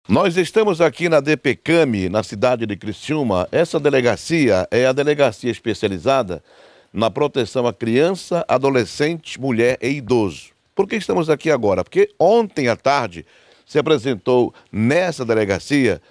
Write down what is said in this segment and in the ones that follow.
Nós estamos aqui na DPCAM, na cidade de Criciúma. Essa delegacia é a delegacia especializada na proteção à criança, adolescente, mulher e idoso. Por que estamos aqui agora? Porque ontem à tarde se apresentou nessa delegacia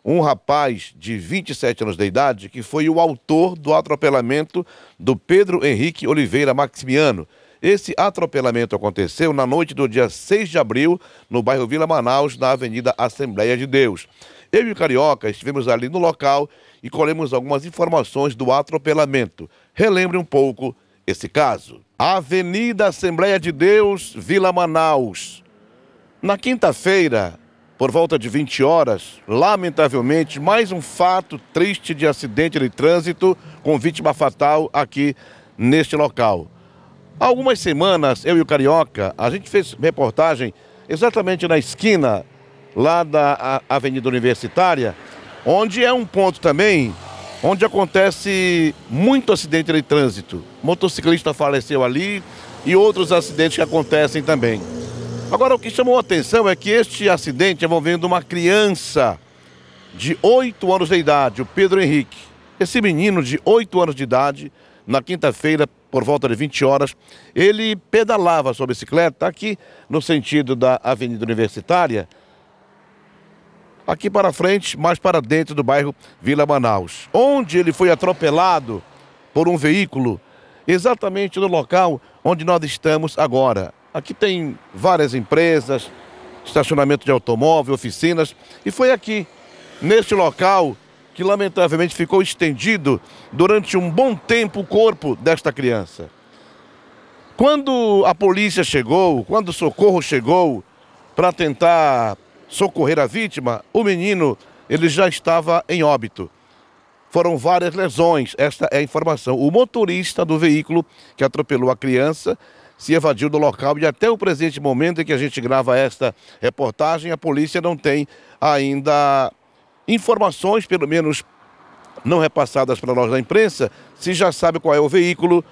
um rapaz de 27 anos de idade que foi o autor do atropelamento do Pedro Henrique Oliveira Maximiano. Esse atropelamento aconteceu na noite do dia 6 de abril, no bairro Vila Manaus, na Avenida Assembleia de Deus. Eu e o Carioca estivemos ali no local e colhemos algumas informações do atropelamento. Relembre um pouco esse caso. Avenida Assembleia de Deus, Vila Manaus. Na quinta-feira, por volta de 20 horas, lamentavelmente, mais um fato triste de acidente de trânsito com vítima fatal aqui neste local. Há algumas semanas, eu e o Carioca, a gente fez reportagem exatamente na esquina lá da Avenida Universitária, onde é um ponto também onde acontece muito acidente de trânsito. Motociclista faleceu ali e outros acidentes que acontecem também. Agora, o que chamou a atenção é que este acidente envolvendo uma criança de 8 anos de idade, o Pedro Henrique. Esse menino de 8 anos de idade, na quinta-feira, por volta de 20 horas, ele pedalava sua bicicleta aqui no sentido da Avenida Universitária, aqui para frente, mais para dentro do bairro Vila Manaus, onde ele foi atropelado por um veículo exatamente no local onde nós estamos agora. Aqui tem várias empresas, estacionamento de automóvel, oficinas, e foi aqui, neste local, que lamentavelmente ficou estendido durante um bom tempo o corpo desta criança. Quando a polícia chegou, quando o socorro chegou para tentar socorrer a vítima, o menino ele já estava em óbito. Foram várias lesões, esta é a informação. O motorista do veículo que atropelou a criança se evadiu do local e até o presente momento em que a gente grava esta reportagem, a polícia não tem ainda informações, pelo menos não repassadas para nós da imprensa, se já sabe qual é o veículo,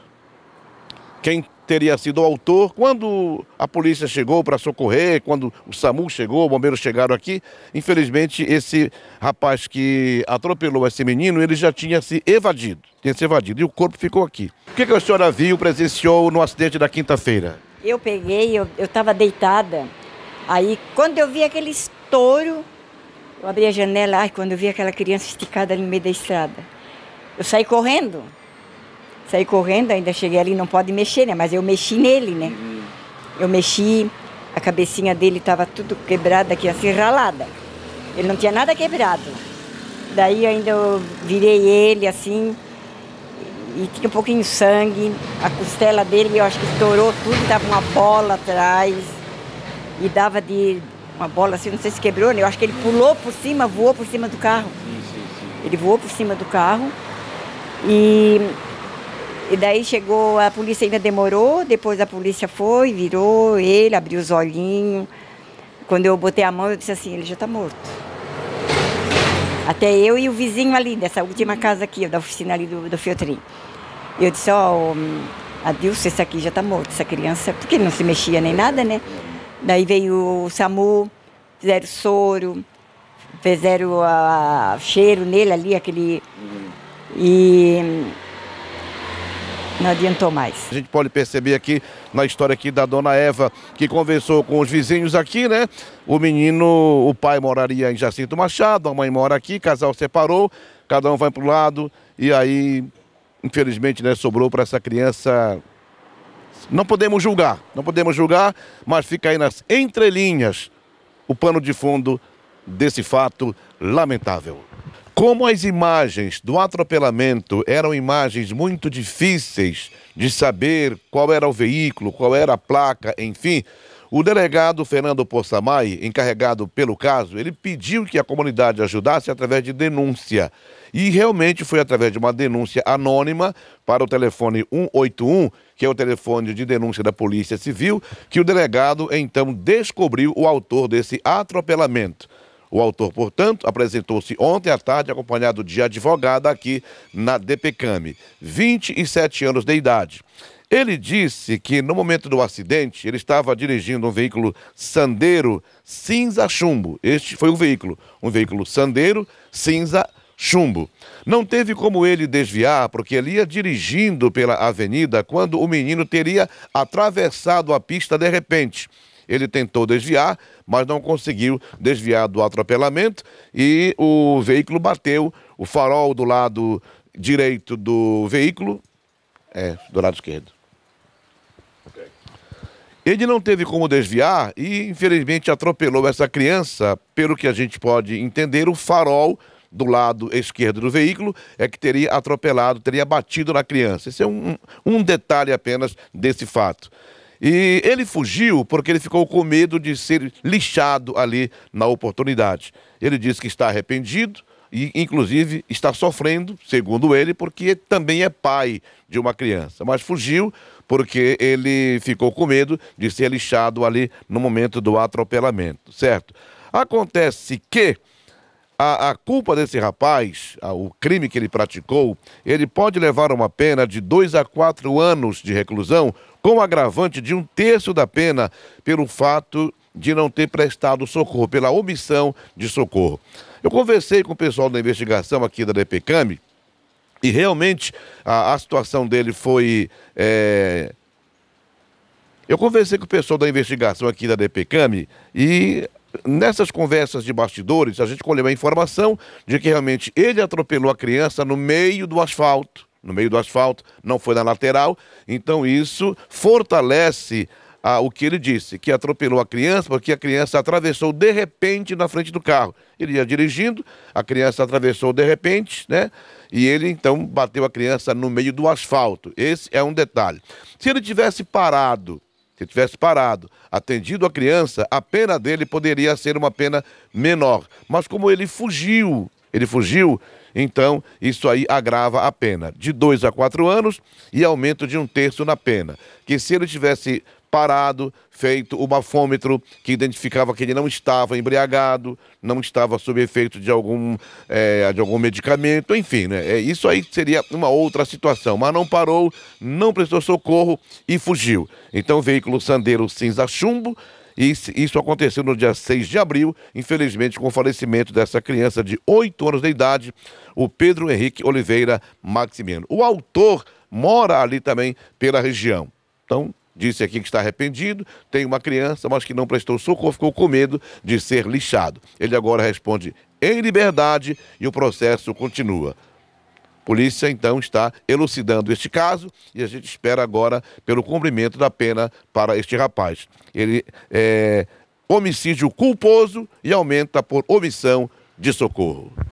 quem teria sido o autor. Quando a polícia chegou para socorrer, quando o SAMU chegou, os bombeiros chegaram aqui, infelizmente esse rapaz que atropelou esse menino, ele já tinha se evadido, e o corpo ficou aqui. O que a senhora viu, presenciou no acidente da quinta-feira? Eu peguei, eu estava deitada, aí quando eu vi aquele estouro, eu abri a janela, quando eu vi aquela criança esticada ali no meio da estrada. Eu saí correndo, ainda cheguei ali, não pode mexer, né? Mas eu mexi nele, né? Eu mexi, a cabecinha dele estava tudo quebrada aqui, assim, ralada. Ele não tinha nada quebrado. Daí ainda eu virei ele, assim, e tinha um pouquinho de sangue. A costela dele, eu acho que estourou tudo, dava uma bola atrás, e dava de... uma bola assim, não sei se quebrou, né? Eu acho que ele pulou por cima, voou por cima do carro. Ele voou por cima do carro. E daí chegou, a polícia ainda demorou, depois a polícia foi, virou ele, abriu os olhinhos. Quando eu botei a mão, eu disse assim, ele já está morto. Até eu e o vizinho ali, dessa última casa aqui, da oficina ali do Fiotrim. Eu disse, Adilson, esse aqui já está morto, essa criança, porque ele não se mexia nem nada, né? Daí veio o SAMU, fizeram soro, fizeram cheiro nele ali, aquele... E não adiantou mais. A gente pode perceber aqui na história aqui da dona Eva, que conversou com os vizinhos aqui, né? O menino, o pai moraria em Jacinto Machado, a mãe mora aqui, o casal separou, cada um vai para o lado, e aí, infelizmente, né, sobrou para essa criança. Não podemos julgar, mas fica aí nas entrelinhas o pano de fundo desse fato lamentável. Como as imagens do atropelamento eram imagens muito difíceis de saber qual era o veículo, qual era a placa, enfim, o delegado Fernando Possamay, encarregado pelo caso, ele pediu que a comunidade ajudasse através de denúncia. E realmente foi através de uma denúncia anônima para o telefone 181, que é o telefone de denúncia da Polícia Civil, que o delegado então descobriu o autor desse atropelamento. O autor, portanto, apresentou-se ontem à tarde acompanhado de advogada aqui na DPCAM, 27 anos de idade. Ele disse que no momento do acidente ele estava dirigindo um veículo Sandero cinza chumbo. Este foi o veículo, um veículo Sandero cinza chumbo. Não teve como ele desviar porque ele ia dirigindo pela avenida quando o menino teria atravessado a pista de repente. Ele tentou desviar, mas não conseguiu desviar do atropelamento e o veículo bateu o farol do lado direito do veículo, do lado esquerdo. Ele não teve como desviar e, infelizmente, atropelou essa criança. Pelo que a gente pode entender, o farol do lado esquerdo do veículo é que teria atropelado, teria batido na criança. Esse é um detalhe apenas desse fato. E ele fugiu porque ele ficou com medo de ser lixado ali na oportunidade. Ele disse que está arrependido e, inclusive, está sofrendo, segundo ele, porque também é pai de uma criança. Mas fugiu porque ele ficou com medo de ser lixado ali no momento do atropelamento, certo? Acontece que a culpa desse rapaz, o crime que ele praticou, ele pode levar uma pena de 2 a 4 anos de reclusão, com agravante de 1/3 da pena pelo fato de não ter prestado socorro, pela omissão de socorro. Eu conversei com o pessoal da investigação aqui da DPCAM e realmente a situação dele foi... Eu conversei com o pessoal da investigação aqui da DPCAM e nessas conversas de bastidores a gente colheu a informação de que realmente ele atropelou a criança no meio do asfalto. No meio do asfalto, não foi na lateral, então isso fortalece o que ele disse, que atropelou a criança porque a criança atravessou de repente na frente do carro. Ele ia dirigindo, a criança atravessou de repente, né? E ele então bateu a criança no meio do asfalto. Esse é um detalhe. Se ele tivesse parado, atendido a criança, a pena dele poderia ser uma pena menor. Mas como ele fugiu, então isso aí agrava a pena de 2 a 4 anos e aumento de 1/3 na pena. Que se ele tivesse parado, feito o bafômetro que identificava que ele não estava embriagado, não estava sob efeito de algum medicamento, enfim, né? Isso aí seria uma outra situação, mas não parou, não prestou socorro e fugiu. Então o veículo Sandero cinza chumbo, isso aconteceu no dia 6 de abril, infelizmente com o falecimento dessa criança de 8 anos de idade, o Pedro Henrique Oliveira Maximiano. O autor mora ali também pela região, então disse aqui que está arrependido, tem uma criança, mas que não prestou socorro, ficou com medo de ser lixado. Ele agora responde em liberdade e o processo continua. A polícia, então, está elucidando este caso e a gente espera agora pelo cumprimento da pena para este rapaz. Ele é homicídio culposo e aumenta por omissão de socorro.